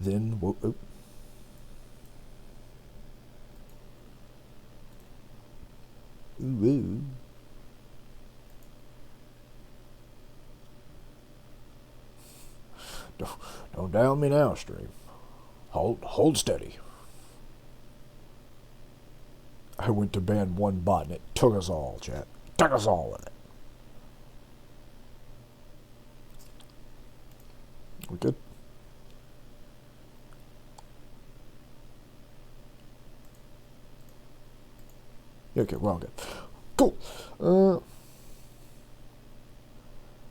Then, whoa, oh. Ooh, ooh. Don't down me now, stream. Hold steady. I went to ban one bot and it took us all, chat. Took us all with it. We good? Yeah, okay, we're all good. Cool.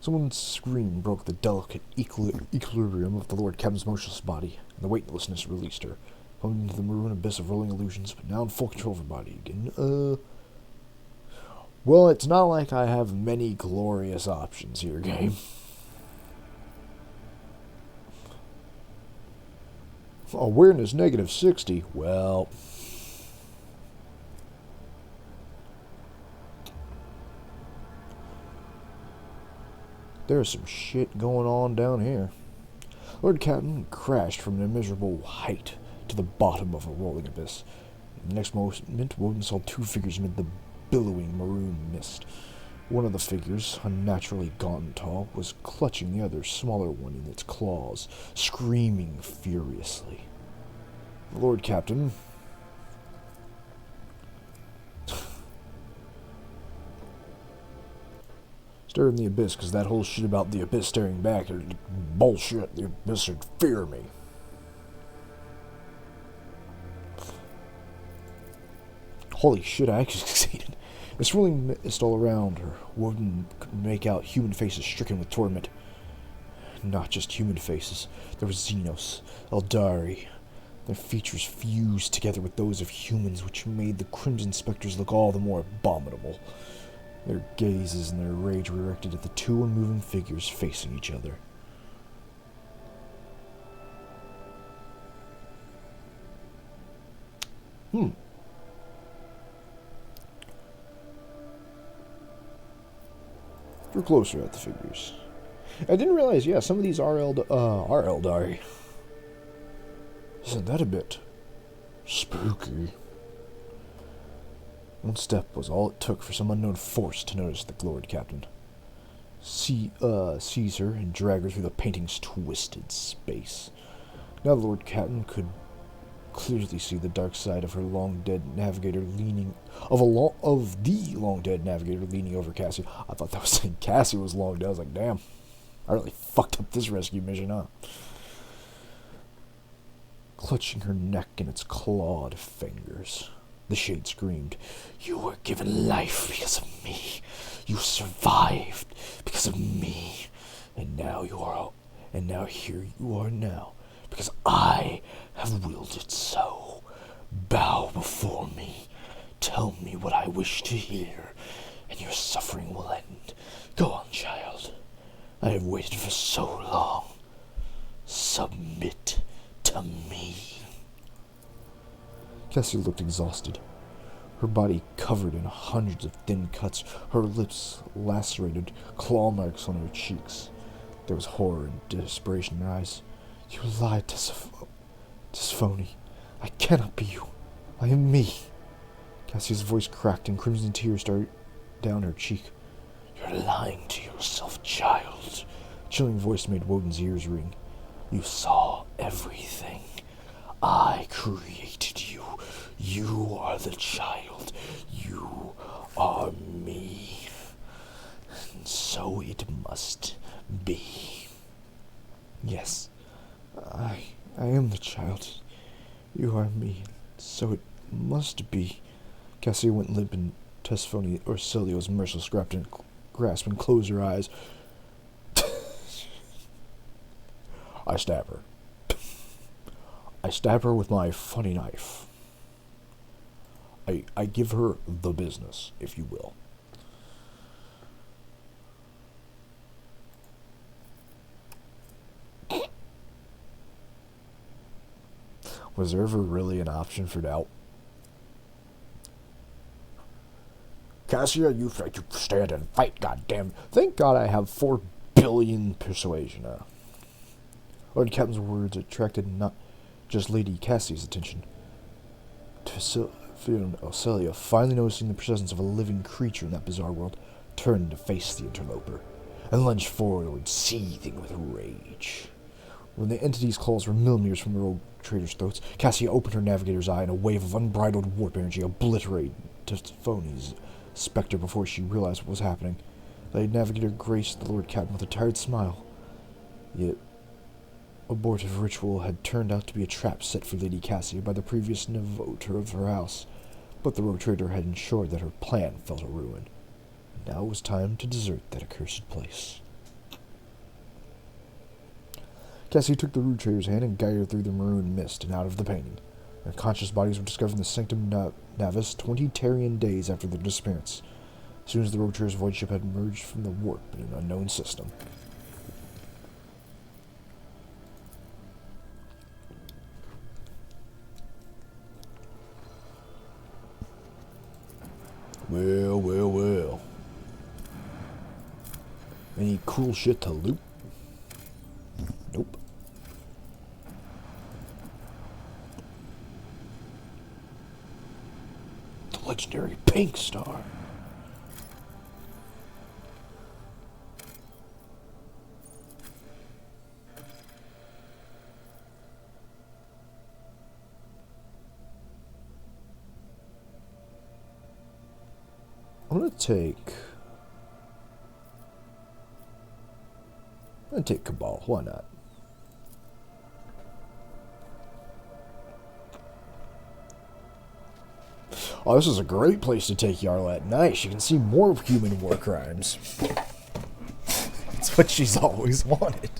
Someone's scream broke the delicate equilibrium of the Lord Captain's motionless body, and the weightlessness released her, plunged into the maroon abyss of rolling illusions, but now in full control of her body again. Well, it's not like I have many glorious options here, game. Awareness negative 60. Well, there's some shit going on down here. Lord Captain crashed from an immeasurable height to the bottom of a rolling abyss. In the next moment, Woden saw two figures amid the billowing maroon mist. One of the figures, unnaturally gaunt and tall, was clutching the other, smaller one in its claws, screaming furiously. The Lord Captain stared in the abyss, because that whole shit about the abyss staring back is bullshit. The abyss should fear me. Holy shit, I actually succeeded. The swirling mist all around her, Woden could make out human faces stricken with torment. Not just human faces. There was Xenos, Eldari. Their features fused together with those of humans, which made the Crimson Spectres look all the more abominable. Their gazes and their rage were directed at the two unmoving figures facing each other. Drew closer at the figures. I didn't realize, yeah, some of these are Eldari. Isn't that a bit spooky? One step was all it took for some unknown force to notice the Lord Captain. Seize her and drag her through the painting's twisted space. Now the Lord Captain could clearly see the dark side of her long-dead navigator leaning... of the long-dead navigator leaning over Cassie. I thought that was saying Cassie was long dead. I was like, damn. I really fucked up this rescue mission, huh? Clutching her neck in its clawed fingers, the shade screamed, "You were given life because of me. You survived because of me. And now here you are now, because I have willed it so. Bow before me. Tell me what I wish to hear, and your suffering will end. Go on, child. I have waited for so long. Submit to me." Cassie looked exhausted, her body covered in hundreds of thin cuts, her lips lacerated, claw marks on her cheeks. There was horror and desperation in her eyes. "You lied, Tesphone. I cannot be you. I am me." Cassie's voice cracked and crimson tears started down her cheek. "You're lying to yourself, child." Chilling voice made Woden's ears ring. "You saw everything. I created you. You are the child. You are me. And so it must be." "Yes, I am the child. You are me. So it must be." Cassie went limp in Tesphone Orsilio's merciless grasp and closed her eyes. I stab her. I stab her with my funny knife. I give her the business, if you will. Was there ever really an option for doubt? Cassia, you stand and fight, goddamn. Thank God I have 4 billion persuasion now. Lord Captain's words attracted not just Lady Cassie's attention. Celia, finally noticing the presence of a living creature in that bizarre world, turned to face the interloper, and lunged forward, seething with rage. When the entity's claws were millimeters from the rogue trader's throats, Cassie opened her navigator's eye, and a wave of unbridled warp energy obliterated Tiffany's specter before she realized what was happening. The navigator graced the Lord Captain with a tired smile. Yet, abortive ritual had turned out to be a trap set for Lady Cassie by the previous Navigator of her house, but the rogue trader had ensured that her plan fell to ruin. Now it was time to desert that accursed place. Cassie took the rogue trader's hand and guided her through the maroon mist and out of the painting. Unconscious bodies were discovered in the Sanctum Navis 20 Tarian days after their disappearance, as soon as the rogue trader's void ship had emerged from the warp in an unknown system. Well. Any cool shit to loot? Nope. The legendary Pink Star. I'm gonna take Cabal. Why not? Oh, this is a great place to take Yarla at night. She can see more human war crimes. It's what she's always wanted.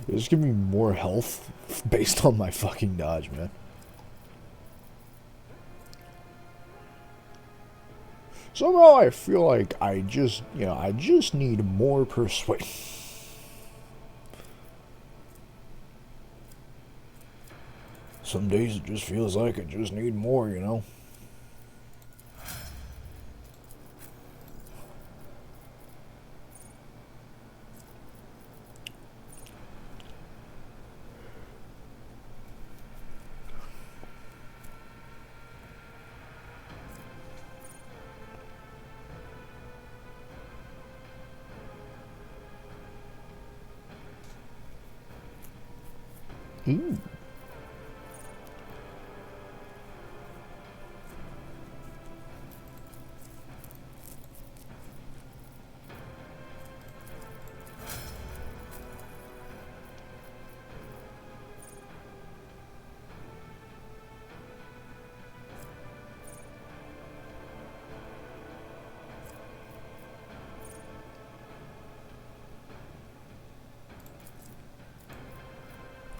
Just give me more health based on my fucking dodge, man. Somehow I feel like I just need more persuasion. Some days it just feels like I just need more, you know? Ooh.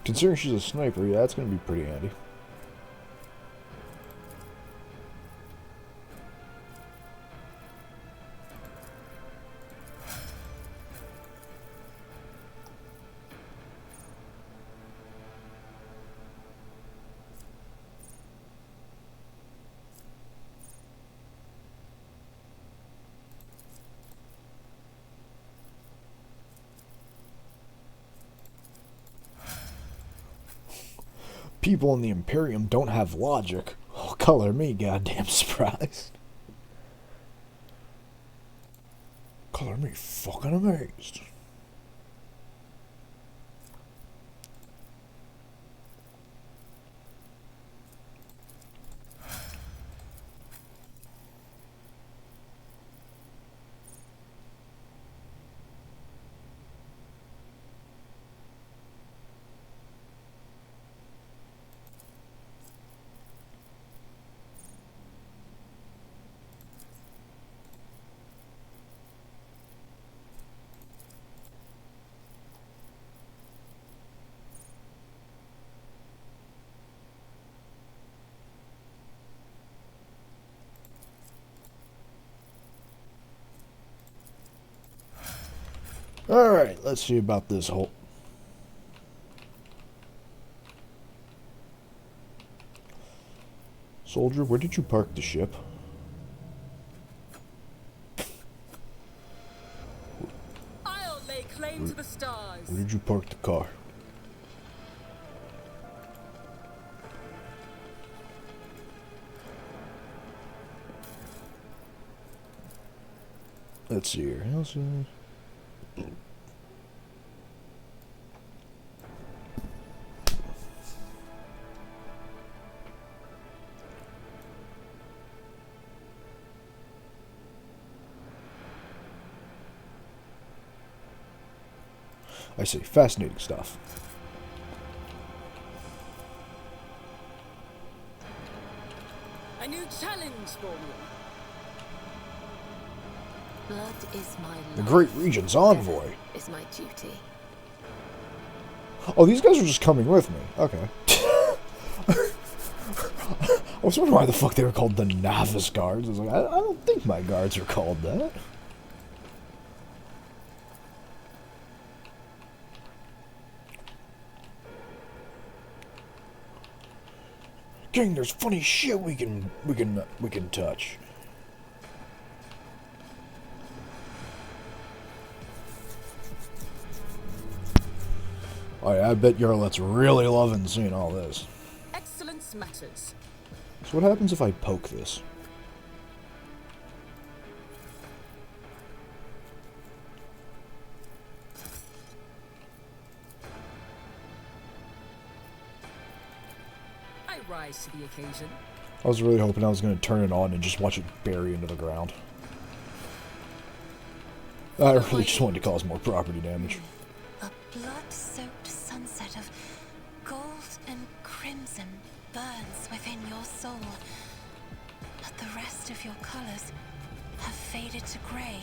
Considering she's a sniper, yeah, that's gonna be pretty handy. People in the Imperium don't have logic. Oh, color me goddamn surprised. Color me fucking amazed. Alright, let's see about this whole... Soldier, where did you park the ship? I'll lay claim to the stars. Where did you park the car? Let's see here. I see. Fascinating stuff. A new challenge for me. Blood is my life. The Great Regent's envoy. Is my duty. Oh, these guys are just coming with me. Okay. I was wondering why the fuck they were called the Novice Guards. I was like, I don't think my guards are called that. King, there's funny shit we can touch. Oh yeah, I bet Yarlet's really loving seeing all this. Excellence matters. So what happens if I poke this? I rise to the occasion. I was really hoping I was going to turn it on and just watch it bury into the ground. I really just wanted to cause more property damage. A blood-soaked sunset of gold and crimson burns within your soul. But the rest of your colors have faded to gray.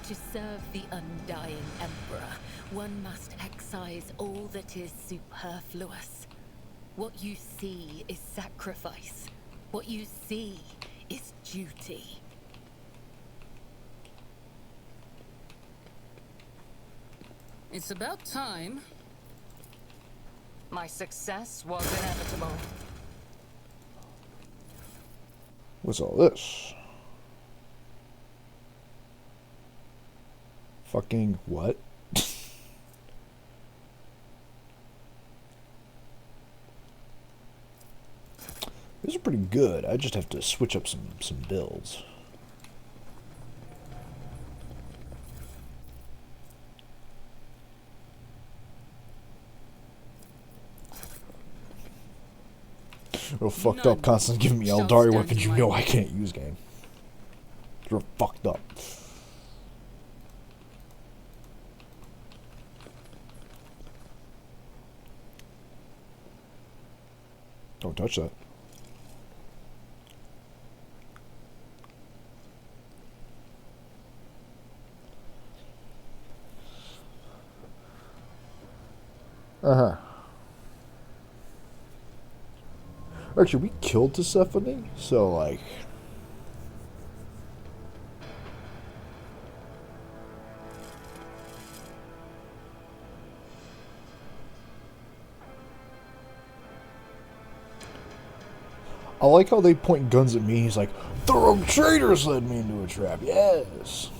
To serve the undying emperor, one must excise all that is superfluous. What you see is sacrifice. What you see is duty. It's about time. My success was inevitable. What's all this? Fucking what? These are pretty good. I just have to switch up some builds. You're fucked up, constantly giving me Eldari weapons you know I can't use, game. You're fucked up. Don't touch that. Uh-huh. Actually, we killed Tisiphone, so, like... I like how they point guns at me. He's like, the rogue traitors led me into a trap. Yes.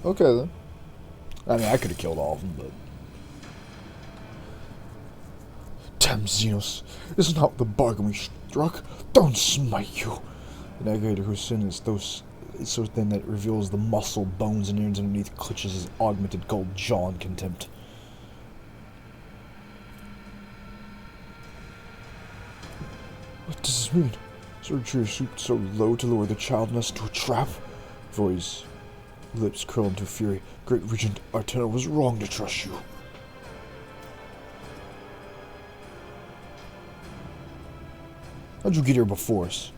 Okay, then. I mean, I could have killed all of them, but... Damn, Xenos. This is not the bargain we struck. Don't smite you. The Navigator whose sin is so thin that it reveals the muscle, bones, and ears underneath clutches his augmented gold jaw in contempt. What does this mean? Surgery stooped so low to lower the child nest into a trap? Voice lips curl into fury. Great Regent Artena was wrong to trust you. How'd you get here before us?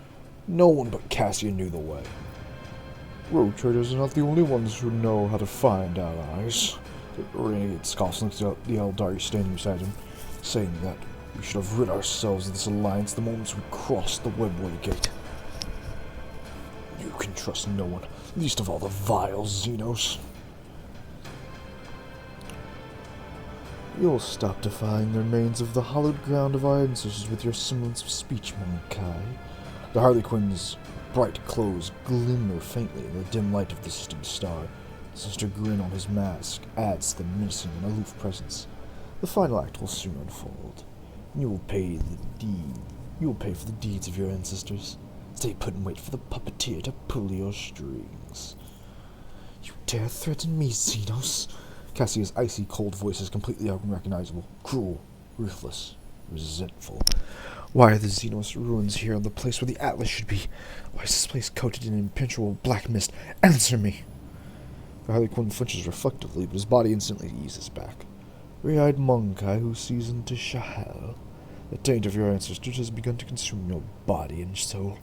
No one but Cassian knew the way. Road traders are not the only ones who know how to find allies. The renegade scoffs looks at the Eldari standing beside him, saying that we should have rid ourselves of this alliance the moment we crossed the Webway Gate. You can trust no one, least of all the vile Xenos. You'll stop defying the remains of the hallowed ground of our ancestors with your semblance of speech, Monkai. The Harley Quinn's bright clothes glimmer faintly in the dim light of the distant star. The sinister grin on his mask adds to the menacing and aloof presence. The final act will soon unfold, and you will pay for the deeds of your ancestors. Stay put and wait for the puppeteer to pull your strings. You dare threaten me, Xenos? Cassia's icy cold voice is completely unrecognizable, cruel, ruthless, resentful. Why are the Xenos ruins here on the place where the Atlas should be? Why is this place coated in impenetrable black mist? Answer me! The Harley Quinn flinches reflectively, but his body instantly eases back. Three-eyed Monkai who sees into Shahal. The taint of your ancestors has begun to consume your body and soul.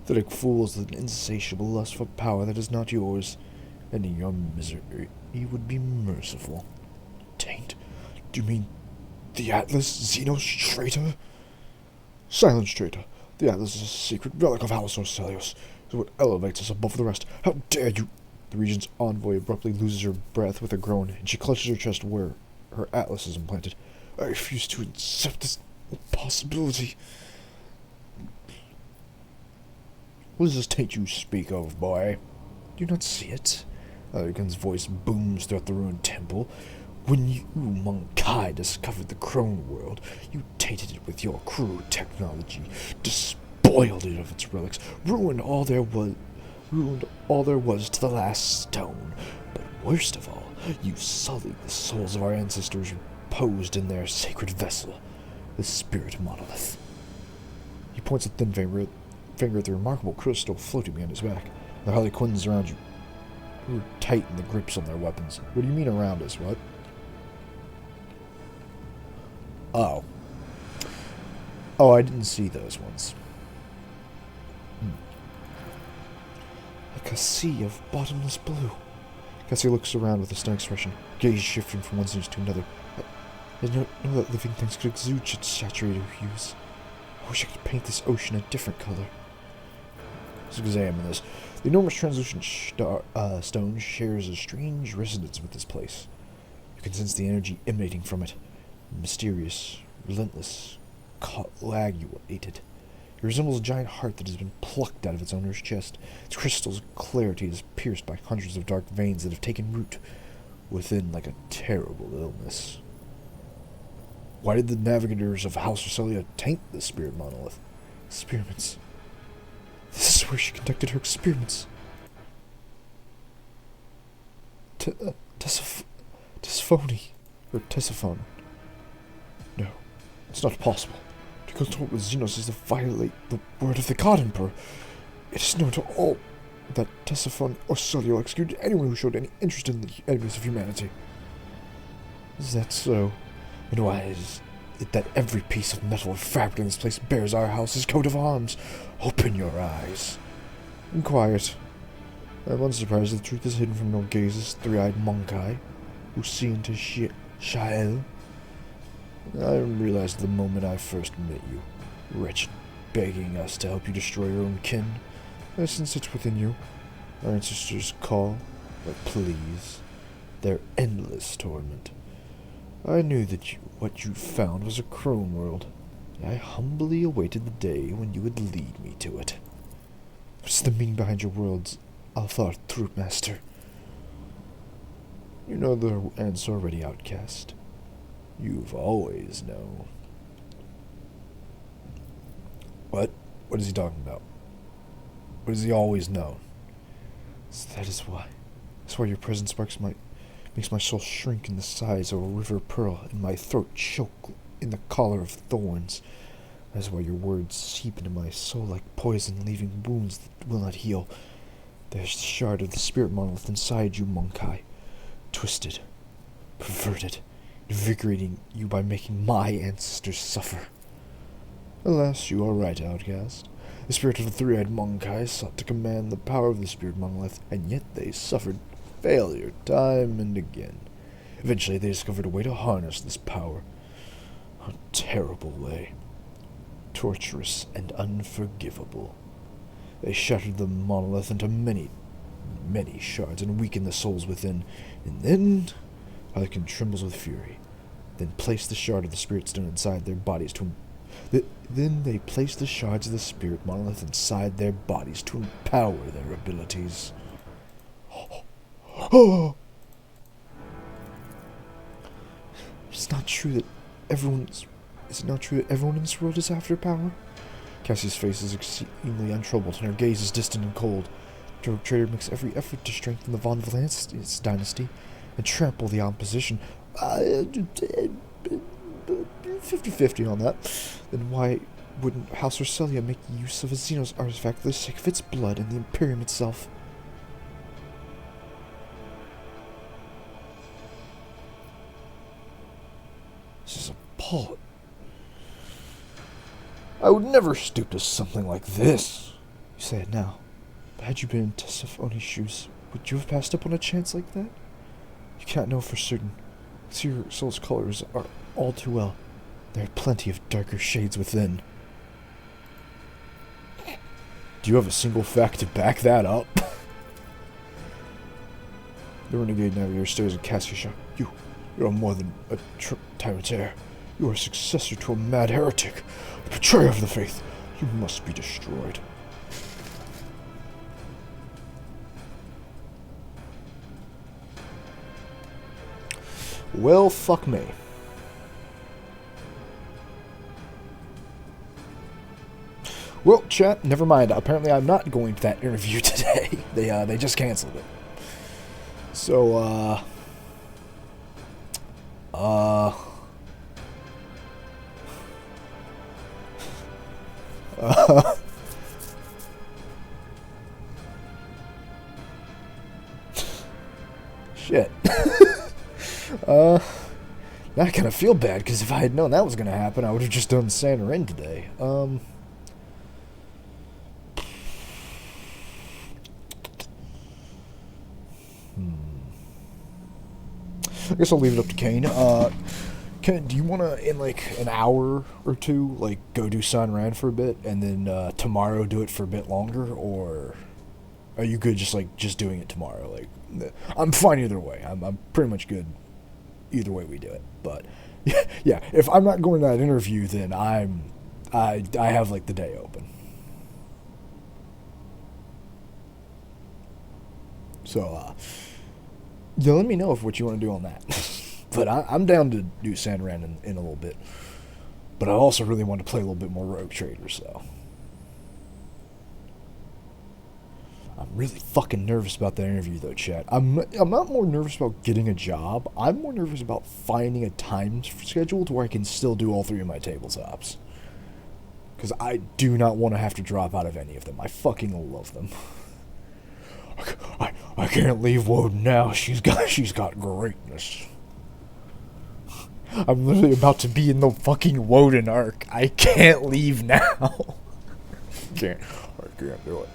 Pathetic fools with an insatiable lust for power that is not yours. Ending your misery would be merciful. Taint? Do you mean the Atlas, Xenos traitor? Silence, traitor. The Atlas is a secret relic of House Orcelius. It's what elevates us above the rest. How dare you? The Regent's envoy abruptly loses her breath with a groan, and she clutches her chest where her Atlas is implanted. I refuse to accept this impossibility. What is this taint you speak of, boy? Do you not see it? Argan's voice booms throughout the ruined temple. When you, Monkai, discovered the Crone world, you tainted it with your crude technology, despoiled it of its relics, ruined all there was to the last stone. But worst of all, you sullied the souls of our ancestors reposed in their sacred vessel, the spirit monolith. He points a thin finger at the remarkable crystal floating behind his back. The Harley Quinns around you tighten the grips on their weapons. What do you mean around us, what? Oh, I didn't see those ones. Like a sea of bottomless blue. Cassie looks around with a stunned expression, gaze shifting from one scene to another. I didn't know that living things could exude such saturated hues. I wish I could paint this ocean a different color. Let's examine this. The enormous translucent stone shares a strange resonance with this place. You can sense the energy emanating from it. Mysterious, relentless, coagulated. It resembles a giant heart that has been plucked out of its owner's chest. Its crystal's clarity is pierced by hundreds of dark veins that have taken root within like a terrible illness. Why did the navigators of House Orcelia taint the spirit monolith? Experiments. This is where she conducted her experiments. Tesiphone. No, it's not possible. To consort with Xenos is to violate the word of the God Emperor. It is known to all that Tesiphone Orcelio executed anyone who showed any interest in the enemies of humanity. Is that so? And why is it that every piece of metal or fabric in this place bears our house's coat of arms? Open your eyes. And quiet. I'm unsurprised that the truth is hidden from your gazes, three-eyed Monkai, who see into Shael. I realized the moment I first met you, wretched, begging us to help you destroy your own kin. I sense it's within you. Our ancestors call, or please, their endless torment. I knew that what you found was a Crone world. I humbly awaited the day when you would lead me to it. What's the meaning behind your words, Althar Troopmaster? You know the answer already, outcast. You've always known. What? What is he talking about? What has he always known? So that is why. That's why your presence makes my soul shrink in the size of a river pearl and my throat choke in the collar of thorns. That is why your words seep into my soul like poison, leaving wounds that will not heal. There's the shard of the spirit monolith inside you, Monkai. Twisted, perverted, invigorating you by making my ancestors suffer. Alas, you are right, outcast. The spirit of the three-eyed Monkai sought to command the power of the spirit monolith, and yet they suffered failure time and again. Eventually, they discovered a way to harness this power. A terrible way. Torturous and unforgivable. They shattered the monolith into many, many shards and weakened the souls within. And then, Harlequin trembles with fury. Then placed the shard of the spirit stone inside their bodies to Then they placed the shards of the spirit monolith inside their bodies to empower their abilities. Oh! It's not true that everyone in this world is after power? Cassie's face is exceedingly untroubled, and her gaze is distant and cold. The rogue trader makes every effort to strengthen the Von Valance dynasty and trample the opposition. 50-50 on that. Then why wouldn't House Orcelia make use of a Xenos artifact for the sake of its blood and the Imperium itself? This is appalling. I would never stoop to something like this. You say it now, but had you been in Tesophone's shoes, would you have passed up on a chance like that? You can't know for certain. See your soul's colors are all too well. There are plenty of darker shades within. Do you have a single fact to back that up? The renegade navigator stares at Cassia. You are more than a tyrant's heir. You are a successor to a mad heretic, a betrayer of the faith. You must be destroyed. Well, fuck me. Well, chat, never mind. Apparently I'm not going to that interview today. They just canceled it. So, shit. Now I kind of feel bad, because if I had known that was going to happen, I would have just done Santa in today. I guess I'll leave it up to Kane. Kane, do you want to, in like an hour or two, like go do San Ran for a bit, and then tomorrow do it for a bit longer, or are you good just doing it tomorrow? Like, I'm fine either way. I'm pretty much good either way we do it. But yeah, if I'm not going to that interview, then I have like the day open. So yeah, let me know what you want to do on that. But I'm down to do San Ran in a little bit. But I also really want to play a little bit more Rogue Trader, so. I'm really fucking nervous about that interview, though, chat. I'm not more nervous about getting a job. I'm more nervous about finding a time schedule to where I can still do all three of my tabletops. Because I do not want to have to drop out of any of them. I fucking love them. I can't leave Woden now. She's got greatness. I'm literally about to be in the fucking Woden arc. I can't leave now. I can't do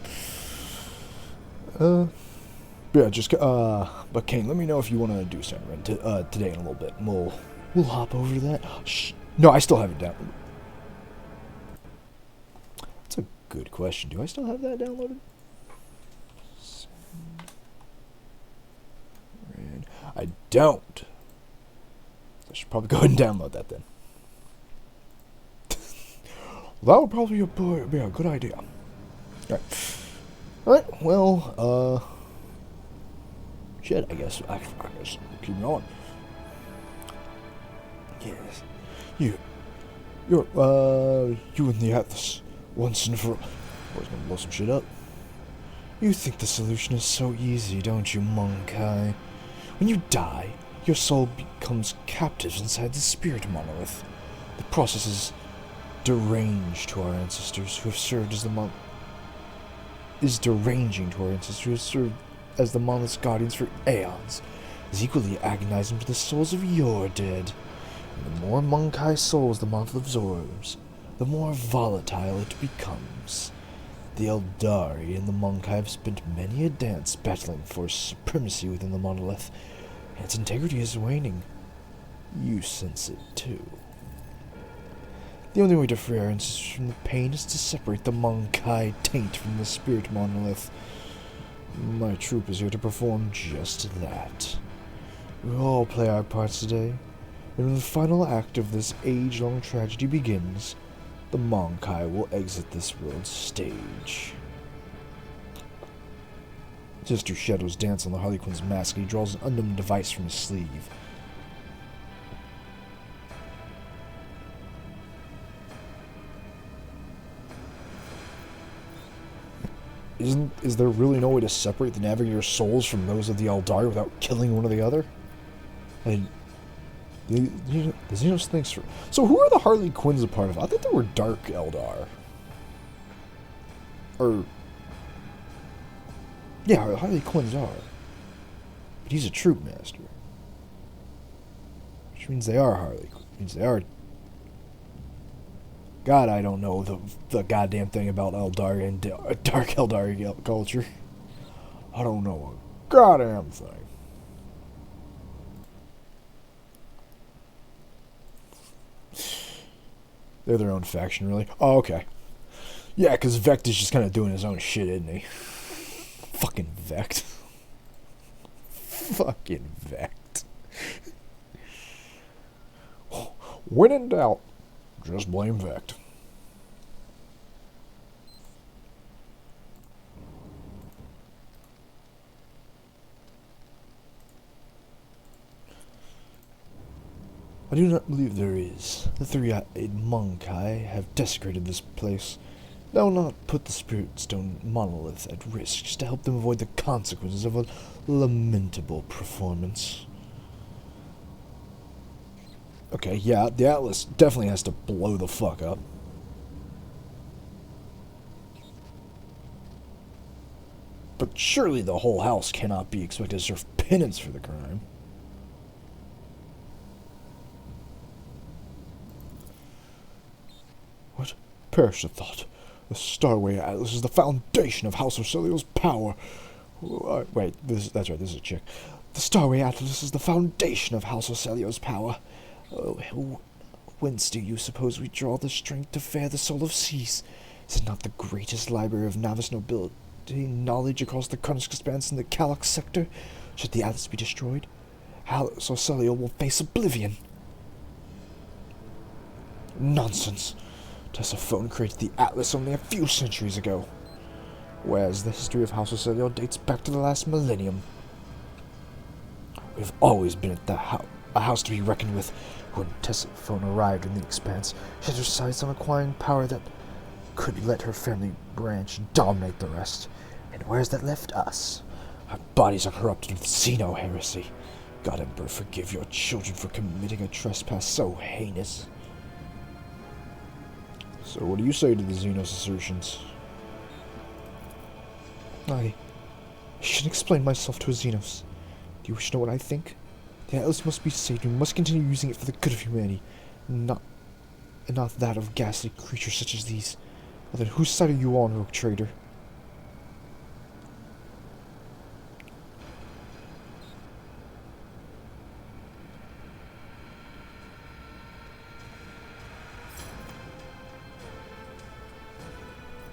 it. Yeah, just but Kane, let me know if you want to do something today in a little bit. And we'll hop over to that. No, I still have it down. That's a good question. Do I still have that downloaded? I don't. I should probably go ahead and download that then. Well, that would probably be a good idea. Alright, well, shit, I guess keep going. Yes. You and the Atlas, once and for all. I was gonna blow some shit up. You think the solution is so easy, don't you, Monkai? When you die, your soul becomes captive inside the spirit monolith. The process is deranged to our ancestors who have served as the monolith's guardians for aeons, is equally agonizing to the souls of your dead. And the more Monkai souls the monolith absorbs, the more volatile it becomes. The Eldari and the Monkai have spent many a dance battling for supremacy within the monolith, and its integrity is waning. You sense it too. The only way to free our ancestors from the pain is to separate the Monkai taint from the spirit monolith. My troop is here to perform just that. We'll all play our parts today, and when the final act of this age-long tragedy begins, the Monkai will exit this world's stage. Sister Shadows dance on the Harley Quinn's mask, and he draws an unknown device from his sleeve. Is there really no way to separate the Navigator's souls from those of the Eldar without killing one or the other? And the Xenos thinks for... So who are the Harley Quinns a part of? I thought they were Dark Eldar. Or... Yeah, Harley Quinns are. But he's a troop master. Which means they are Harley Quinn. Means they are... God, I don't know the goddamn thing about Eldar and Dark Eldar culture. I don't know a goddamn thing. They're their own faction, really. Oh, okay. Yeah, because Vect is just kind of doing his own shit, isn't he? Fucking Vect. Fucking Vect. When in doubt, just blame Vect. I do not believe there is. The three-eyed Monkai have desecrated this place. Thou will not put the Spirit Stone monolith at risk just to help them avoid the consequences of a lamentable performance. Okay, yeah, the Atlas definitely has to blow the fuck up. But surely the whole house cannot be expected to serve penance for the crime. What? Perish the thought. The Starway Atlas is the foundation of House Orcelio's power. Wait, that's right, this is a chick. The Starway Atlas is the foundation of House Orcelio's power. Whence do you suppose we draw the strength to fare the soul of seas? Is it not the greatest library of Navis nobility knowledge across the Karnisk expanse in the Kallax sector? Should the Atlas be destroyed, House Orcelio will face oblivion. Nonsense. Tessaphone created the Atlas only a few centuries ago, whereas the history of House Orcelio dates back to the last millennium. We've always been at a house to be reckoned with. When Tessaphone arrived in the Expanse, she had her sights on acquiring power that could let her family branch dominate the rest. And where's that left us? Our bodies are corrupted with Xeno heresy. God Emperor, forgive your children for committing a trespass so heinous. So what do you say to the Xenos assertions? I shouldn't explain myself to a Xenos. Do you wish to know what I think? The Atlas must be saved, and we must continue using it for the good of humanity, and not that of ghastly creatures such as these. Well, then whose side are you on, rogue traitor?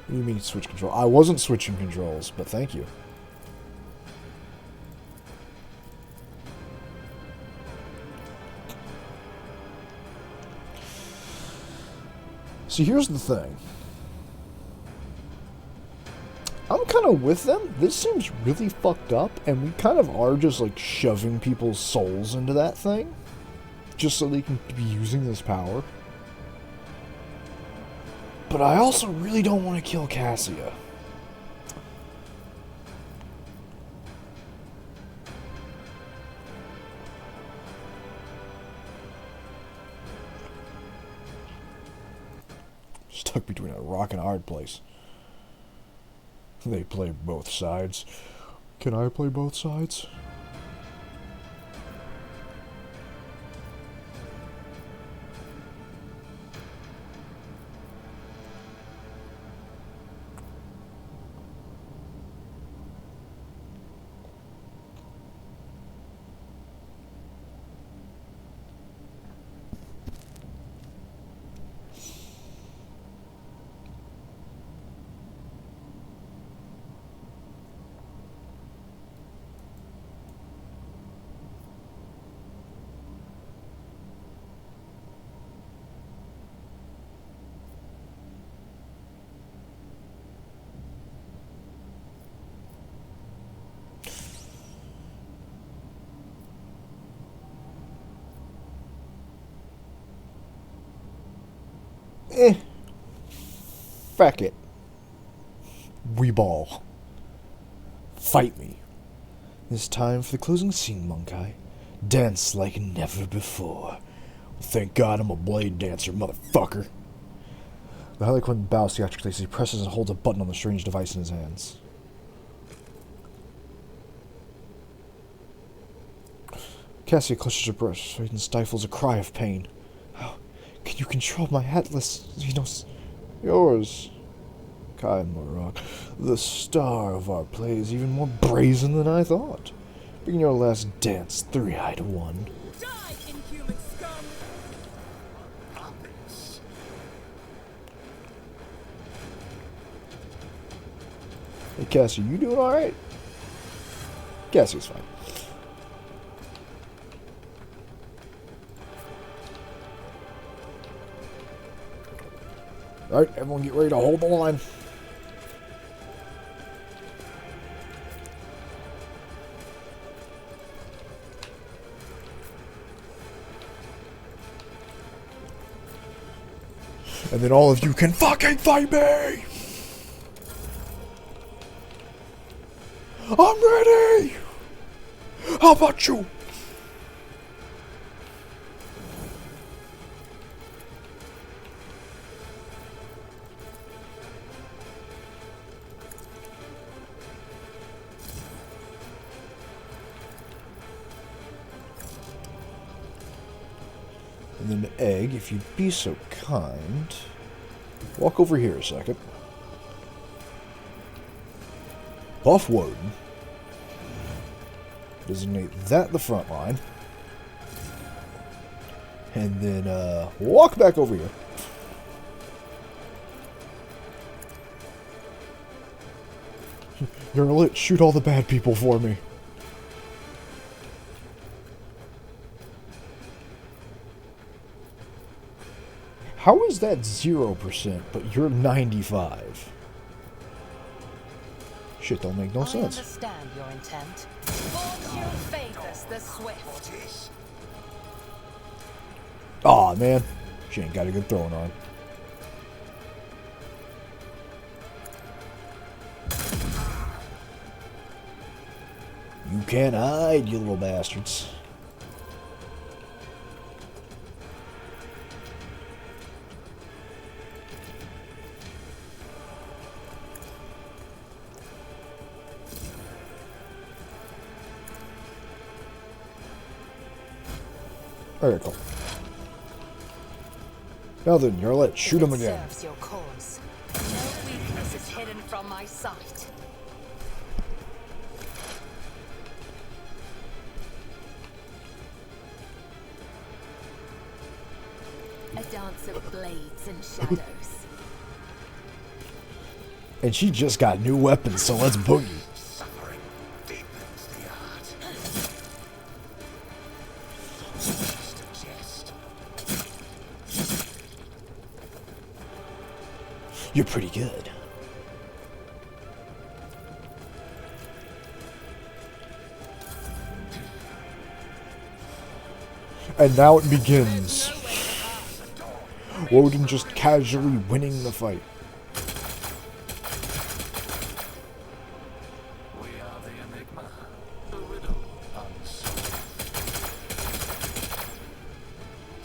What do you mean switch control? I wasn't switching controls, but thank you. See, here's the thing. I'm kind of with them. This seems really fucked up, and we kind of are just, like, shoving people's souls into that thing. Just so they can be using this power. But I also really don't want to kill Cassia. Stuck between a rock and a hard place. They play both sides. Can I play both sides? Fuck it. We ball. Fight me. It's time for the closing scene, Monkeye. Dance like never before. Thank God I'm a blade dancer, motherfucker. The Harley Quinn bows theatrically as he presses and holds a button on the strange device in his hands. Cassie clutches her breast and stifles a cry of pain. How can you control my atlas? Yours, Kai Morok. The star of our play is even more brazen than I thought. Begin your last dance, three-eyed one. Die, inhuman scum! Hey Cassie, you doing alright? Cassie's fine. Alright, everyone get ready to hold the line. And then all of you can fucking fight me! I'm ready! How about you? And then Egg, if you'd be so kind, walk over here a second. Buff Woden. Designate that the front line. And then walk back over here. You're lit. Shoot all the bad people for me. How is that 0%, but you're 95? Shit don't make no sense. I understand your intent. Fortune favors the swift. Aw, man. She ain't got a good throwing arm. You can't hide, you little bastards. Very cool. Now then, you're lit. Shoot him again. Serves your cause. No weakness is hidden from my sight. A dance of blades and shadows. And she just got new weapons, so let's boogie. You're pretty good. And now it begins. Woden just casually winning the fight. We are the enigma, the riddle unsolved.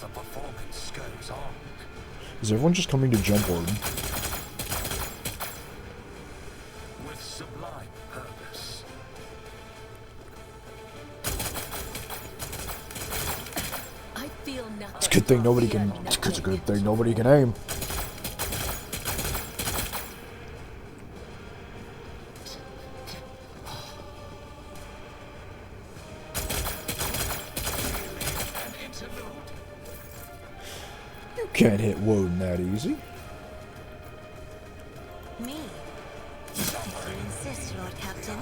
The performance goes on. Is everyone just coming to jump Woden? With sublime purpose. I feel nothing. It's a good thing nobody can. It's a good thing nobody can aim. An interlude. You can't hit Woden that easy. Me? If you insist, Lord Captain.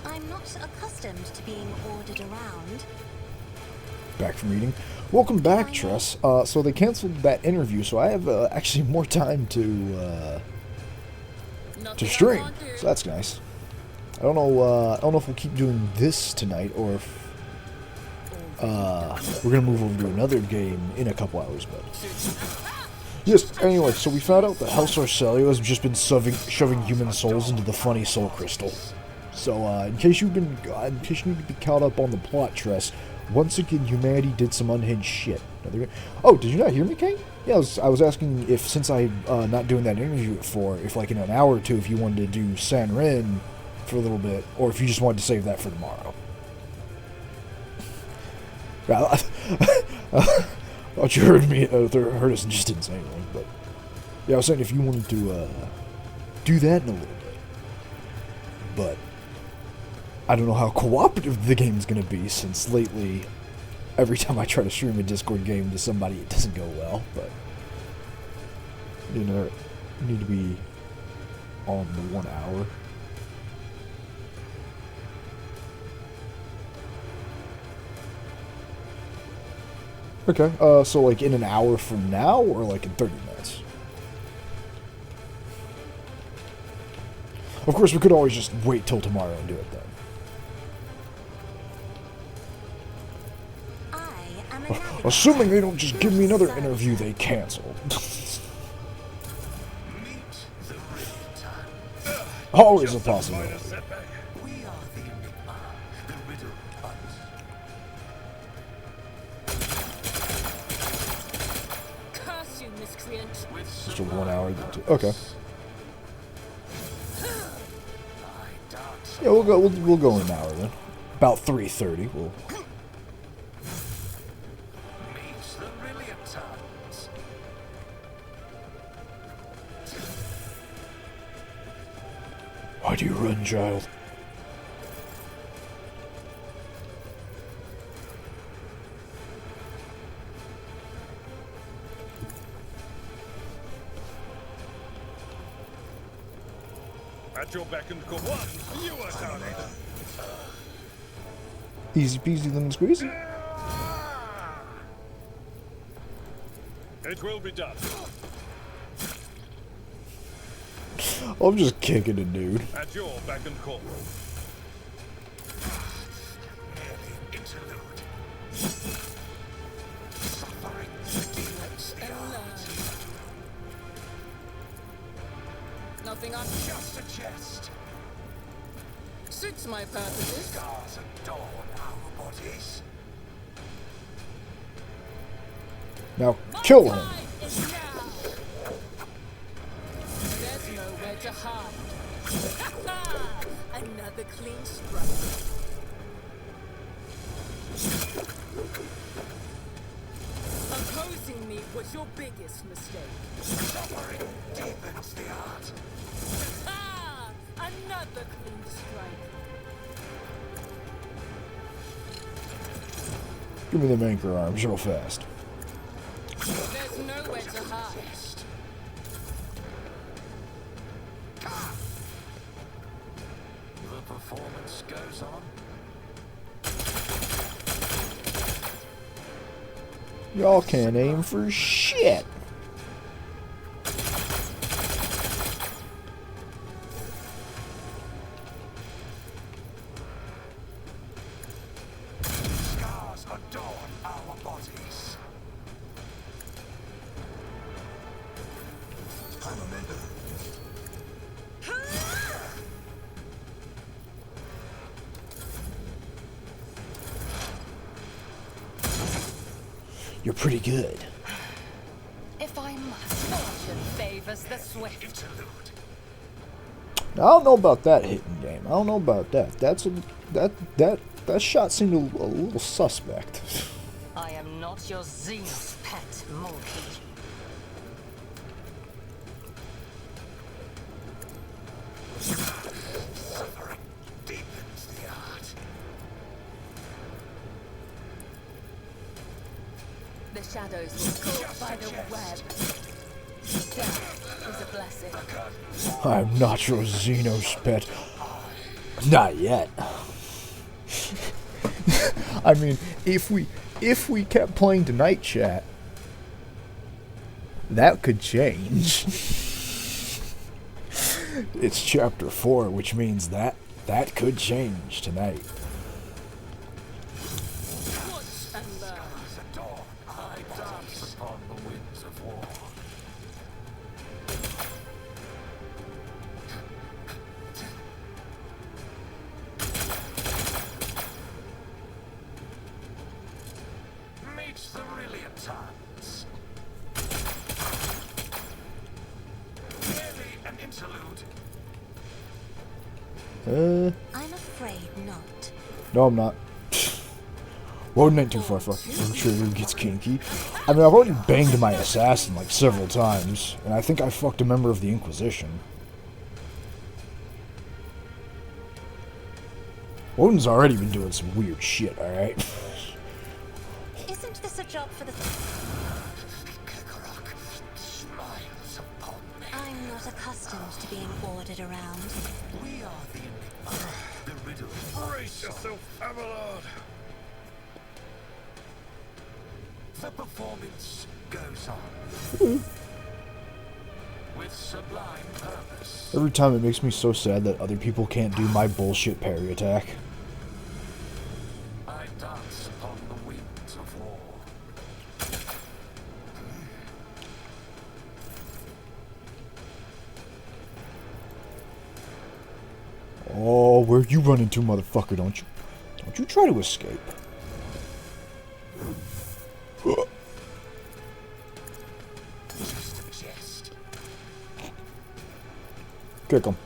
I'm not accustomed to being ordered around. Back from reading. Welcome back, Tress. So they canceled that interview, so I have actually more time to stream. So that's nice. I don't know if we'll keep doing this tonight or if we're gonna move over to another game in a couple hours, but Yes, anyway, so we found out that House Arcelio has just been shoving human souls into the funny soul crystal. So, in case you need to be caught up on the plot, Tress, once again, humanity did some unhinged shit. Oh, did you not hear me, Kane? Yeah, I was asking if, since I'm not doing that interview if like in an hour or two, if you wanted to do San Rin for a little bit, or if you just wanted to save that for tomorrow. I thought you heard me, heard us and just didn't say anything, but yeah, I was saying if you wanted to do that in a little bit, but I don't know how cooperative the game's gonna be, since lately, every time I try to stream a Discord game to somebody, it doesn't go well, but you know, you need to be on the 1 hour. Okay, so like in an hour from now, or like in 30 minutes? Of course, we could always just wait till tomorrow and do it then. Assuming they don't just give me another interview they cancel. Always a possibility. Just a 1 hour. Okay. Yeah, we'll go in an hour then. About 3:30. We'll. Why do you run, child? At your beck and call. What? You are done. Easy peasy lemon squeezy. It will be done. I'm just kicking a dude. At your beck and call. Nothing on just a chest. Suits my purposes. Scars adorn our bodies. Now kill him. There's nowhere to hide. Another clean strike. Opposing me was your biggest mistake. Suffering deepens the art. Another clean strike. Give me them anchor arms real fast. There's nowhere to hide. The performance goes on. Y'all can't aim for shit. Scars adorn our bodies. I'm a member. You're pretty good. If I must, fortune favors the swift. I don't know about that hitting game. I don't know about that. That shot seemed a little suspect. I am not your Xenos pet, monkey. Suffering deepens the art. The shadows were caught by the web. Death is a blessing. I'm not your Xenos pet. Not yet. I mean, if we kept playing tonight, chat, that could change. It's chapter 4, which means that could change tonight. Watch and learn. I dance upon the winds of war. I'm afraid not. No, I'm not. Woden ain't too far from Trigger gets kinky. I mean, I've already banged my assassin like several times, and I think I fucked a member of the Inquisition. Woden's already been doing some weird shit, alright? Isn't this a job for the... I'm not accustomed to being ordered around. We are the riddle. Brace yourself, Abelard. The performance goes on. With sublime purpose. Every time it makes me so sad that other people can't do my bullshit parry attack. I dance upon the wings of war. Oh, where you running to, motherfucker? Don't you try to escape. Just a jest. Kick him.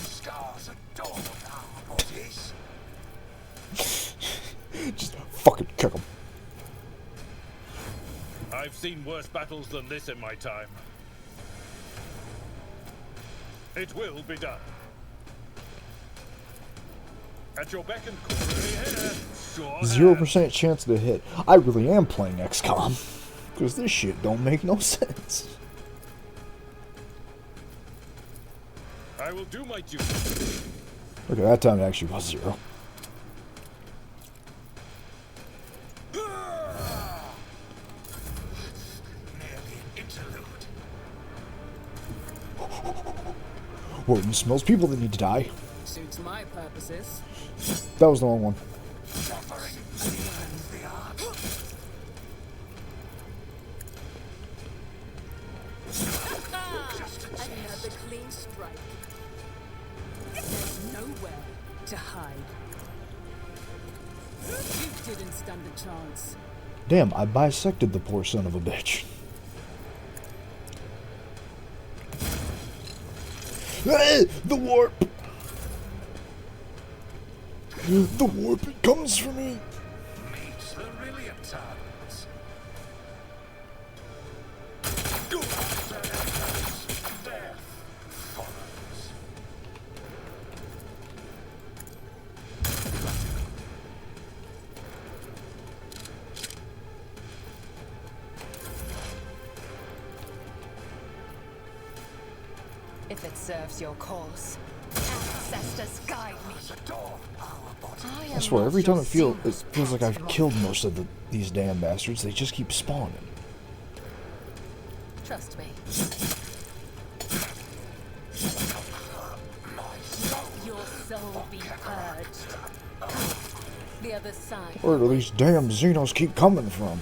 Scars adorn our bodies. Just fucking kick him. I've seen worse battles than this in my time. It will be done. At your beck and call, here. Sure 0% chance to hit. I really am playing XCOM. Because this shit don't make no sense. I will do my duty. Okay, that time it actually was 0. Merely an interlude. Woden smells people that need to die. Suits my purposes. That was the wrong one. Suffering deepens the art. Another clean strike. There's nowhere to hide. You didn't stand a chance. Damn, I bisected the poor son of a bitch. The warp! The warp, it comes for me! Meets the Rilliantons. Death follows. If it serves your cause. Ancestors guide me. Adorn our bodies. I swear, every time it feels like I've killed most of these damn bastards, they just keep spawning. Trust me. Let your soul be purged. The other side. Where do these damn Xenos keep coming from?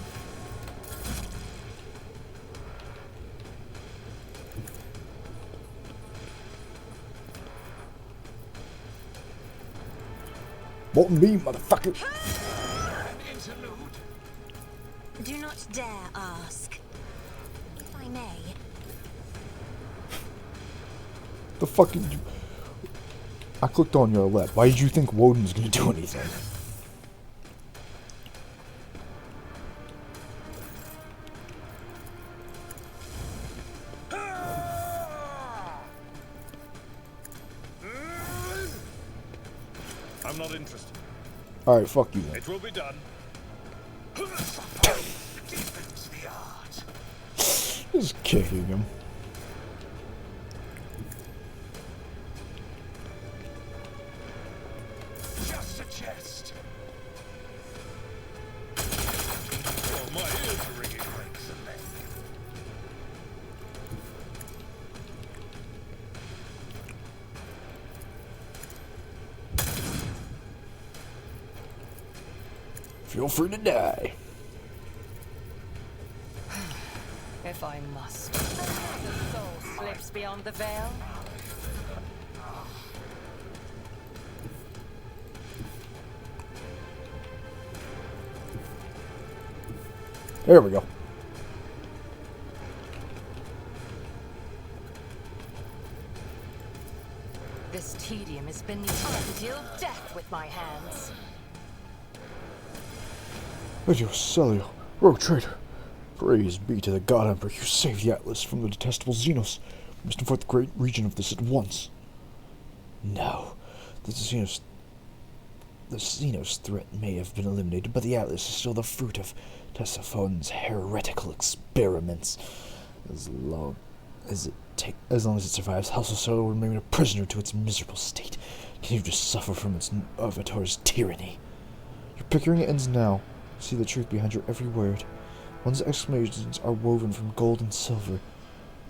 Bolton B, motherfucker! An interlude. Do not dare ask. If I may. The fuck did you... I clicked on your left. Why did you think Woden was gonna do anything? I'm not interested. Alright, fuck you then. It will be done. Deepens the art. Just kicking him. Just a jest. Oh, my ears are ringing. Breaks the leg. Feel free to die. If I must. The soul slips beyond the veil. There we go. This tedium is beneath me. I deal death with my hands. Adios, Celio, rogue traitor. Praise be to the God Emperor, you saved the Atlas from the detestable Xenos. We must inform the great region of this at once. No, the Xenos threat may have been eliminated, but the Atlas is still the fruit of Tessaphone's heretical experiments. As long as it survives, House of Soul will remain a prisoner to its miserable state, continue to suffer from its Avatar's tyranny. Your pickering ends now. See the truth behind your every word. One's exclamations are woven from gold and silver,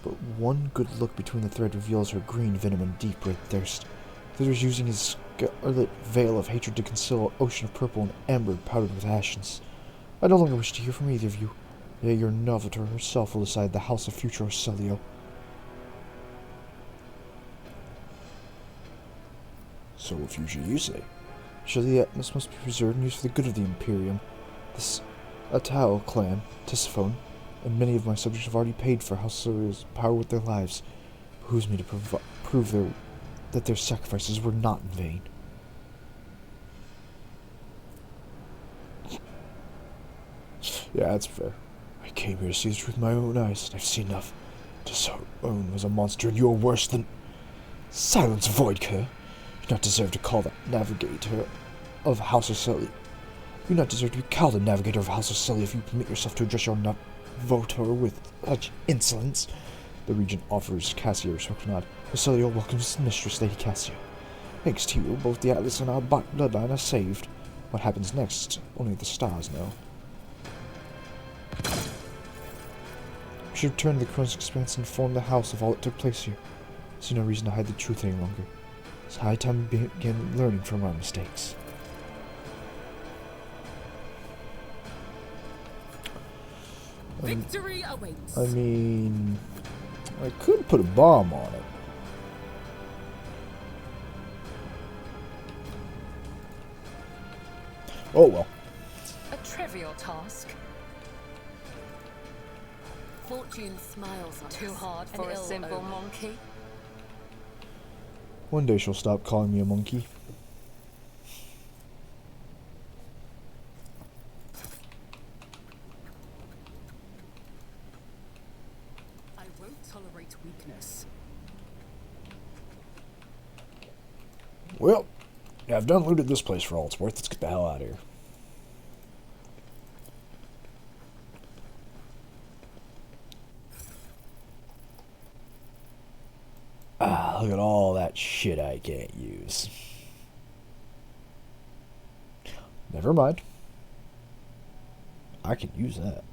but one good look between the thread reveals her green venom and deep red thirst. The other is using his scarlet veil of hatred to conceal an ocean of purple and amber powdered with ashes. I no longer wish to hear from either of you. Yea, your Navigator herself will decide the House of Future Celio. So what future you say? Surely the Atlas must be preserved and used for the good of the Imperium. This Atao clan, Tisiphone, and many of my subjects have already paid for House Celio's power with their lives. It behooves me to prove that their sacrifices were not in vain. Yeah, that's fair. I came here to see the truth with my own eyes, and I've seen enough. Tisiphone was a monster, and you are worse than... Silence, Void Cur! You do not deserve to call the Navigator of House of Celio. You do not deserve to be called a Navigator of House of Celio if you permit yourself to address your voter with such insolence. The regent offers Cassia a respectful nod. Celio welcomes Mistress Lady Cassia. Thanks to you, both the Atlas and our bloodline are saved. What happens next, only the stars know. We should return to the Chronos Expanse and inform the House of all that took place here. I see no reason to hide the truth any longer. It's high time we begin learning from our mistakes. Victory awaits. I mean, I could put a bomb on it. Oh well. A trivial task. Fortune smiles on Too us. hard An for a ill simple omen. monkey. One day she'll stop calling me a monkey. I won't tolerate weakness. Well, I've done looted this place for all it's worth. Let's get the hell out of here. Ah, look at all that shit I can't use. Never mind. I can use that.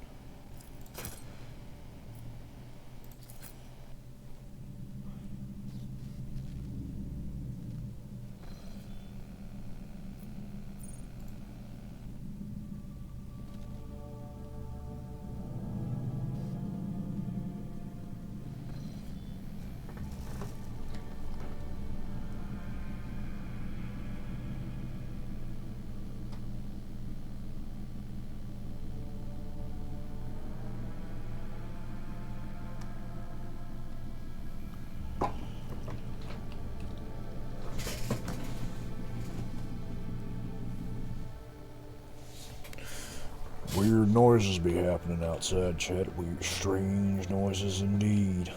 Weird noises be happening outside, chat. Weird, strange noises indeed.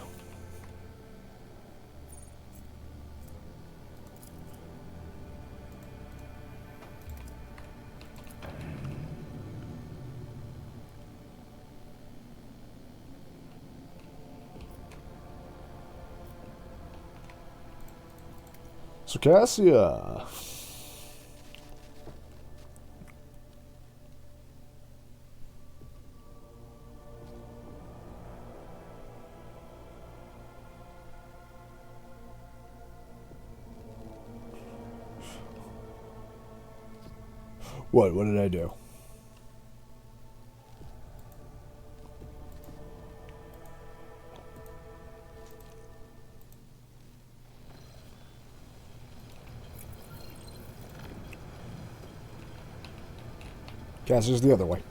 So Cassia. What? What did I do? Cassia's the other way.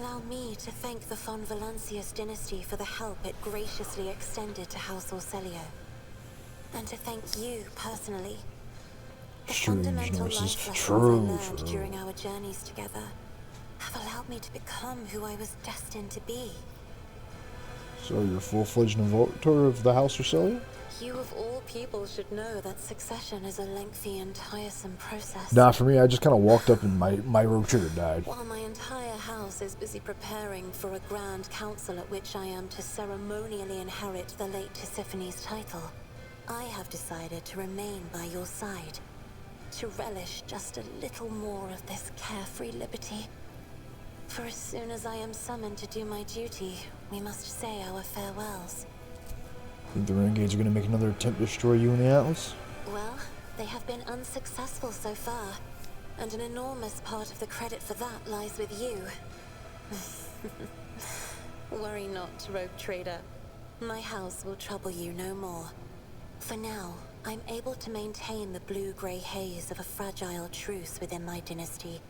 Allow me to thank the von Valancius dynasty for the help it graciously extended to House Orselio. And to thank you personally. The fundamental life lessons I learned during our journeys together have allowed me to become who I was destined to be. So you're a full-fledged Navigator of the House Orselio? You of all people should know that succession is a lengthy and tiresome process. Nah, for me, I just kind of walked up and my rogue trigger died. While my entire house is busy preparing for a grand council at which I am to ceremonially inherit the late Tisiphony's title, I have decided to remain by your side, to relish just a little more of this carefree liberty. For as soon as I am summoned to do my duty, we must say our farewells. Think the Renegades are going to make another attempt to destroy you in the Atlas? Well, they have been unsuccessful so far, and an enormous part of the credit for that lies with you. Worry not, Rogue Trader. My house will trouble you no more. For now, I'm able to maintain the blue-grey haze of a fragile truce within my dynasty.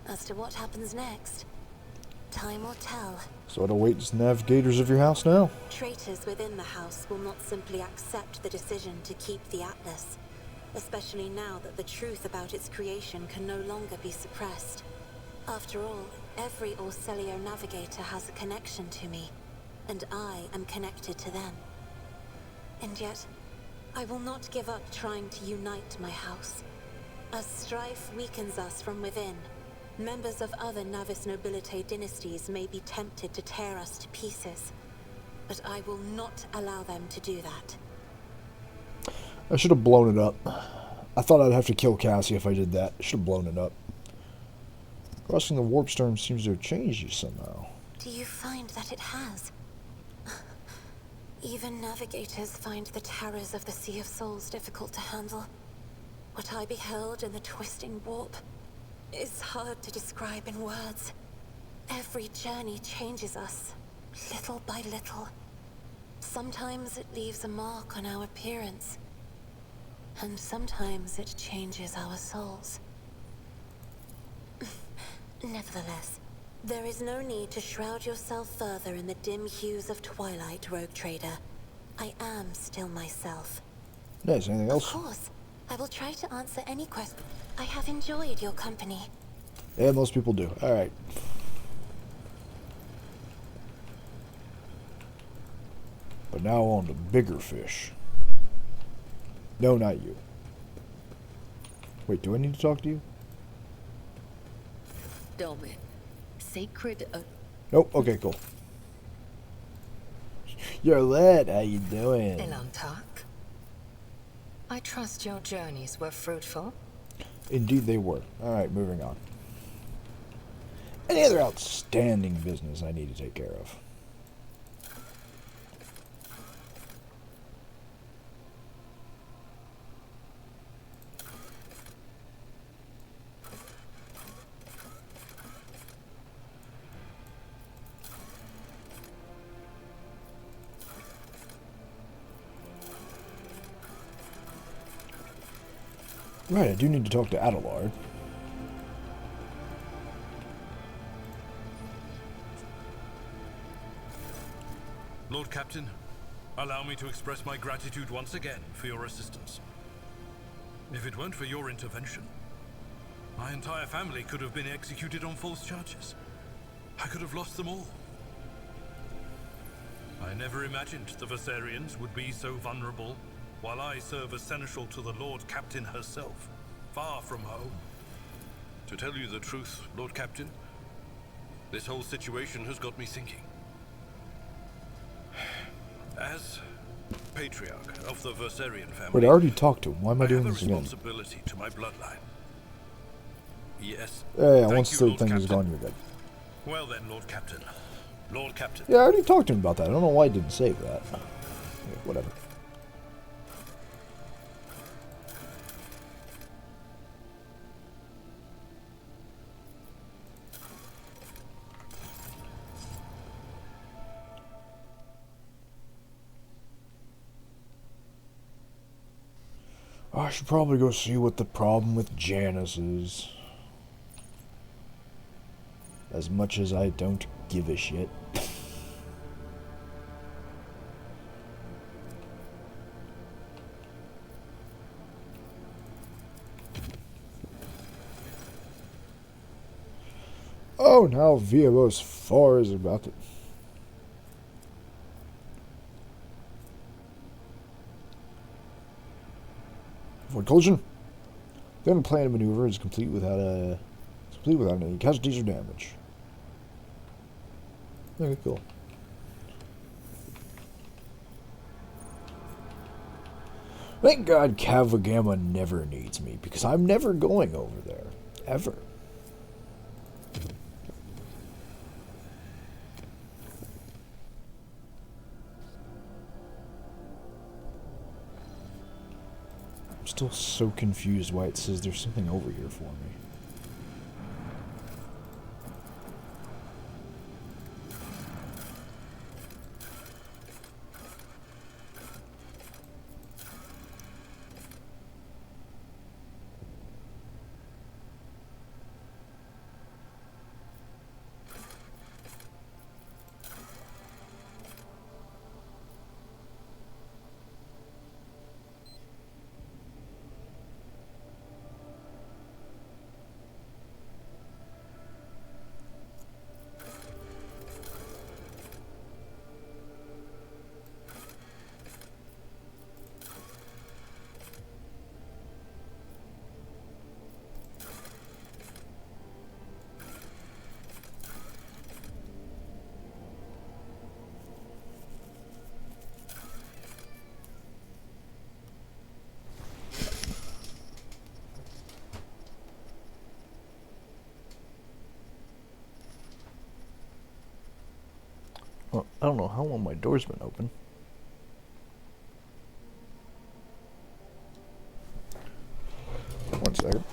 As to what happens next, time will tell. So it awaits navigators of your house now? Traitors within the house will not simply accept the decision to keep the Atlas, especially now that the truth about its creation can no longer be suppressed. After all, every Orselio Navigator has a connection to me, and I am connected to them. And yet, I will not give up trying to unite my house. As strife weakens us from within, members of other Navis Nobilite dynasties may be tempted to tear us to pieces, but I will not allow them to do that. I should have blown it up. I thought I'd have to kill Cassie if I did that. I should have blown it up. Crossing the warp storm seems to have changed you somehow. Do you find that it has? Even navigators find the terrors of the Sea of Souls difficult to handle. What I beheld in the twisting warp is hard to describe in words. Every journey changes us, little by little. Sometimes it leaves a mark on our appearance, and sometimes it changes our souls. Nevertheless, there is no need to shroud yourself further in the dim hues of twilight, Rogue Trader. I am still myself. Nice, anything else? Of course. I will try to answer any question. I have enjoyed your company. Yeah, most people do. Alright. But now on to bigger fish. No, not you. Wait, do I need to talk to you? Domin, sacred Nope, okay, cool. You're lit, how you doing? Elantak. I trust your journeys were fruitful. Indeed they were. Alright, moving on. Any other outstanding business I need to take care of? Right, I do need to talk to Adelard. Lord Captain, allow me to express my gratitude once again for your assistance. If it weren't for your intervention, my entire family could have been executed on false charges. I could have lost them all. I never imagined the Viserians would be so vulnerable, while I serve as seneschal to the Lord Captain herself, far from home. To tell you the truth, Lord Captain, this whole situation has got me thinking. As patriarch of the Viserian family, Wait, I already talked to him. Why am I doing this have a again? responsibility to my bloodline. Yes. Yeah, Thank once you, the Lord thing is Captain. gone, you're good. Well then, Lord Captain. Lord Captain. Yeah, I already talked to him about that. I don't know why I didn't save that. Yeah, whatever. I should probably go see what the problem with Janice is. As much as I don't give a shit. Oh, now VMOS 4 is about to... Avoid collision. The unplanned maneuver is complete without any casualties or damage. Okay, cool. Thank God Kavagama never needs me, because I'm never going over there. Ever. I'm still so confused why it says there's something over here for me. Well, I don't know how long my door's been open. One second.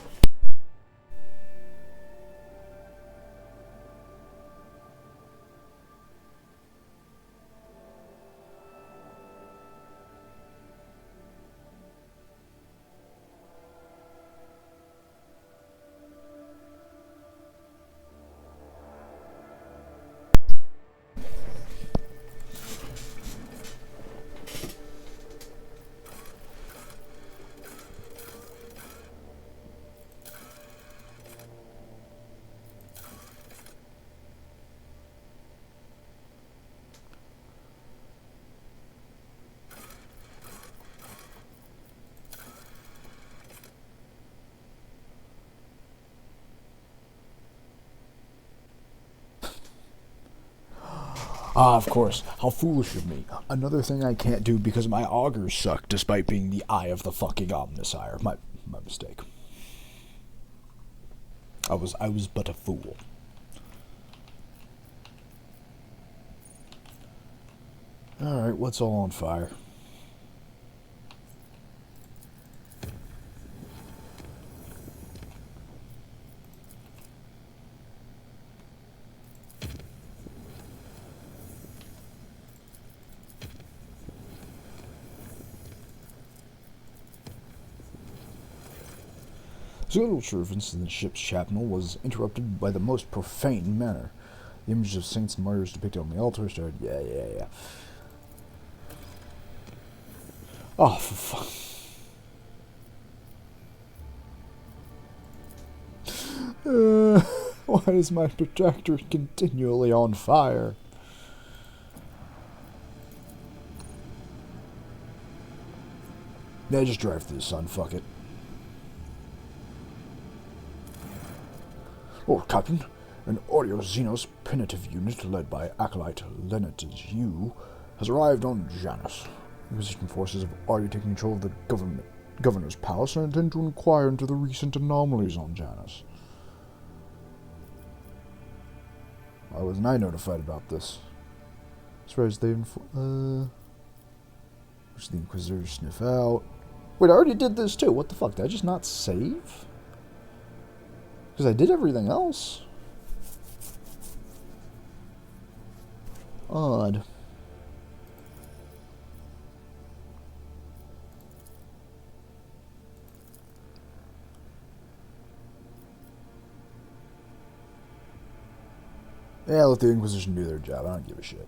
Ah, of course. How foolish of me. Another thing I can't do because my augurs suck, despite being the eye of the fucking Omnissiah. My mistake. I was but a fool. Alright, what's all on fire? Social observance in the ship's chapel was interrupted by the most profane manner. The images of saints and martyrs depicted on the altar started, yeah. Oh, for fuck. Why is my projector continually on fire? Yeah, just drive through the sun, fuck it. Oh, Captain, an Audio Xenos penitive unit led by Acolyte Leonard Yu has arrived on Janus. The Inquisition forces have already taken control of the governor's palace and intend to inquire into the recent anomalies on Janus. Why wasn't I notified about this? As far as they which the Inquisitors sniff out. Wait, I already did this too. What the fuck? Did I just not save? Because I did everything else. Odd. Yeah, let the Inquisition do their job. I don't give a shit.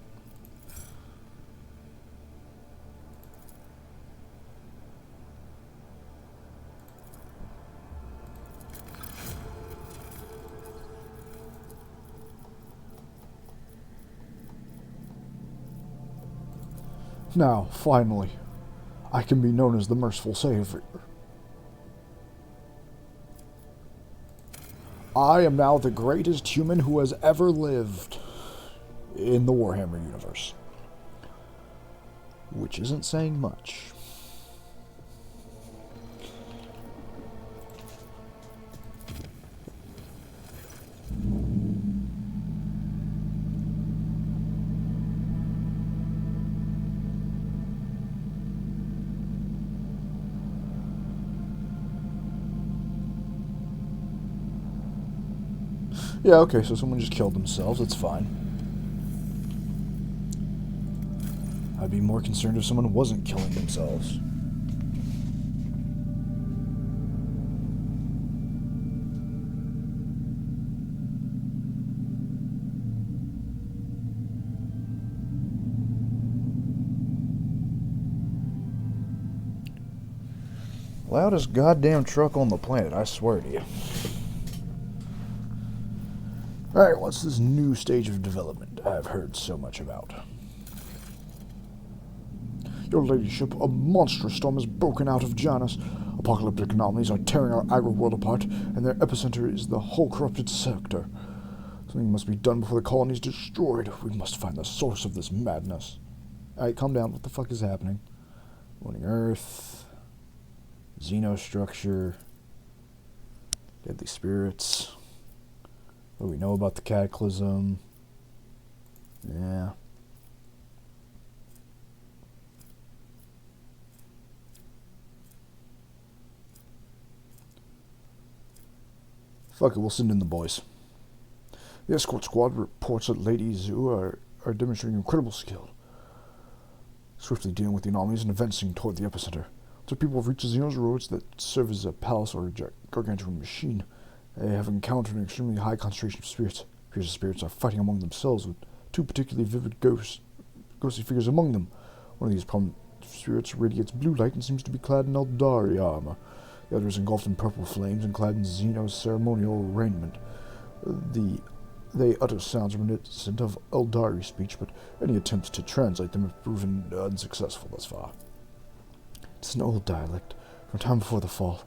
Now, finally, I can be known as the Merciful Savior. I am now the greatest human who has ever lived in the Warhammer universe. Which isn't saying much. Yeah, okay, so someone just killed themselves, that's fine. I'd be more concerned if someone wasn't killing themselves. Loudest goddamn truck on the planet, I swear to you. Alright, what's this new stage of development I've heard so much about? Your ladyship, a monstrous storm has broken out of Janus. Apocalyptic anomalies are tearing our agri-world apart, and their epicenter is the whole corrupted sector. Something must be done before the colony is destroyed. We must find the source of this madness. Alright, calm down. What the fuck is happening? Warning Earth. Xenostructure. Deadly spirits. What do we know about the Cataclysm? Yeah. Fuck it, we'll send in the boys. The escort squad reports that Lady Zoo are demonstrating incredible skill, swiftly dealing with the anomalies and advancing toward the epicenter. The people have reached the Xenos roads that serve as a palace or a gargantuan machine. They have encountered an extremely high concentration of spirits. Fears of spirits are fighting among themselves, with two particularly vivid ghostly figures among them. One of these prominent spirits radiates blue light and seems to be clad in Eldari armor. The other is engulfed in purple flames and clad in Xenos ceremonial raiment. They utter sounds reminiscent of Eldari speech, but any attempts to translate them have proven unsuccessful thus far. It's an old dialect, from time before the fall.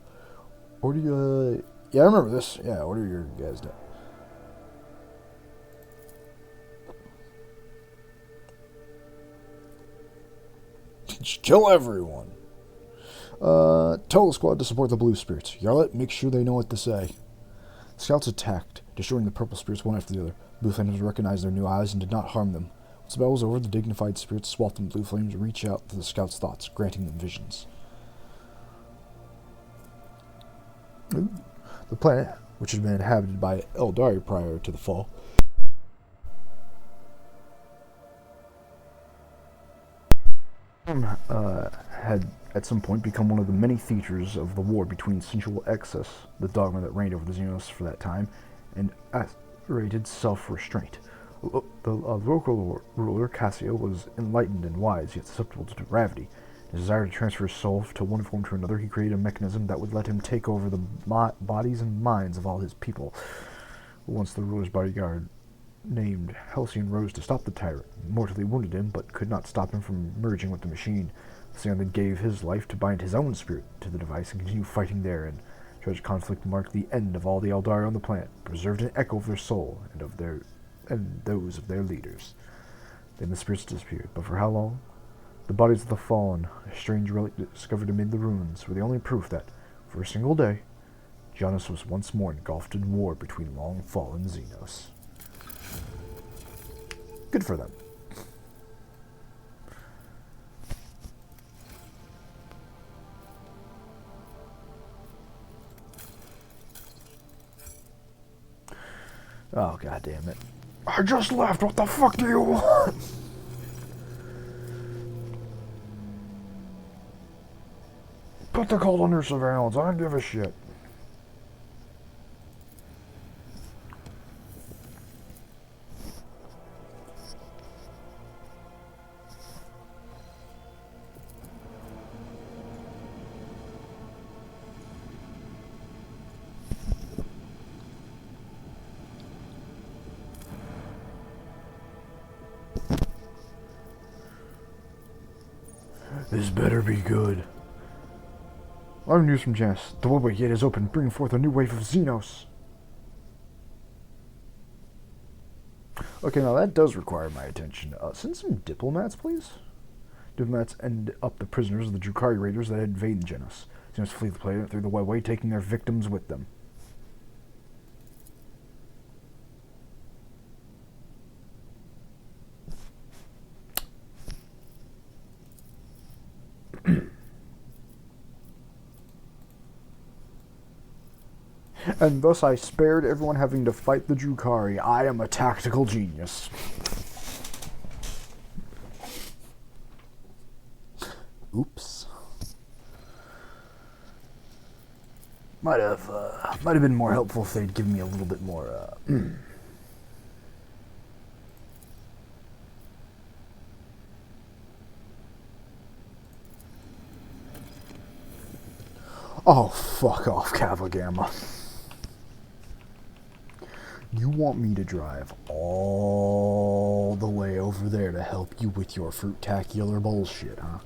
Yeah, I remember this. Yeah, order your guys down. Just kill everyone. Tell the squad to support the blue spirits. Yarlet, make sure they know what to say. Scouts attacked, destroying the purple spirits one after the other. Blue flames recognized their new allies and did not harm them. Once the battle was over, the dignified spirits swathed in blue flames reach out to the scouts' thoughts, granting them visions. The planet, which had been inhabited by Eldari prior to the fall, had at some point become one of the many theaters of the war between sensual excess, the dogma that reigned over the Xenos for that time, and aspirated self-restraint. The local ruler, Cassio, was enlightened and wise, yet susceptible to depravity. His desire to transfer his soul to one form to another, he created a mechanism that would let him take over the bodies and minds of all his people. Once the ruler's bodyguard, named Halcyon, rose to stop the tyrant, mortally wounded him, but could not stop him from merging with the machine. Halcyon then gave his life to bind his own spirit to the device and continue fighting therein. Such conflict marked the end of all the Eldari on the planet, preserved an echo of their soul and those of their leaders. Then the spirits disappeared, but for how long? The bodies of the fallen, a strange relic discovered amid the ruins, were the only proof that, for a single day, Janus was once more engulfed in war between long-fallen Xenos. Good for them. Oh, god damn it. I just left, what the fuck do you want? Put the cult under surveillance, I don't give a shit. This better be good. Alarm news from Janice. The webway gate is open, bringing forth a new wave of Xenos. Okay, now that does require my attention. Send some diplomats, please. Diplomats end up the prisoners of the Drukari raiders that invade Genos. Xenos flee the planet through the webway, taking their victims with them. And thus I spared everyone having to fight the Drukari. I am a tactical genius. Oops. Might have been more helpful if they'd given me a little bit more, Oh, fuck off, Cavagama. You want me to drive all the way over there to help you with your fruitacular bullshit, huh?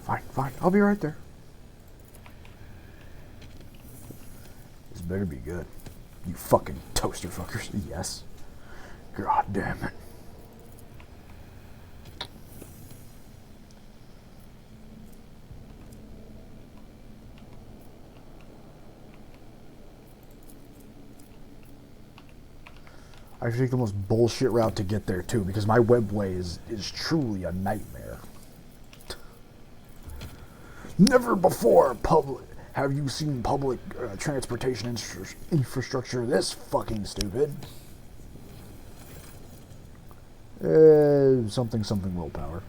Fine. I'll be right there. This better be good. You fucking toaster fuckers. Yes. God damn it. I have to take the most bullshit route to get there too, because my webway is truly a nightmare. Never before have you seen public transportation infrastructure this fucking stupid. Something willpower.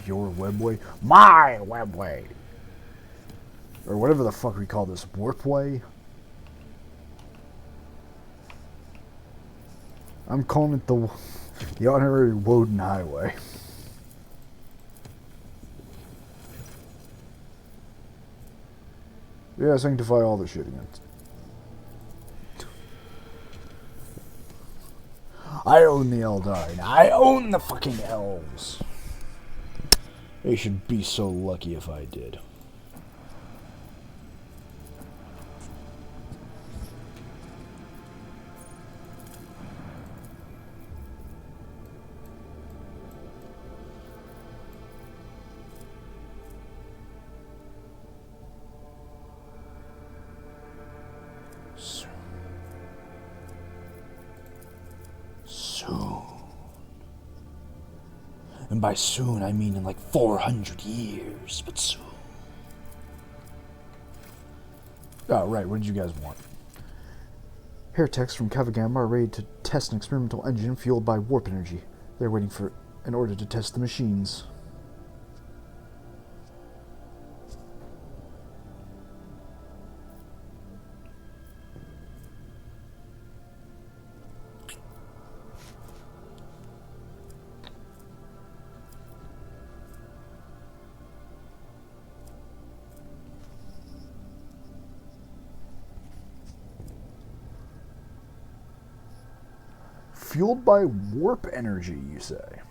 Your webway? My webway! Or whatever the fuck we call this, warpway? I'm calling it the honorary Woden Highway. Yeah, sanctify all the shit again. I own the Eldar. I own the fucking elves. They should be so lucky if I did. Soon. And by soon, I mean in like 400 years, but soon. Oh, right, what did you guys want? Heretics from Kavagam are ready to test an experimental engine fueled by warp energy. They're waiting for an order to test the machines. Fueled by warp energy, you say?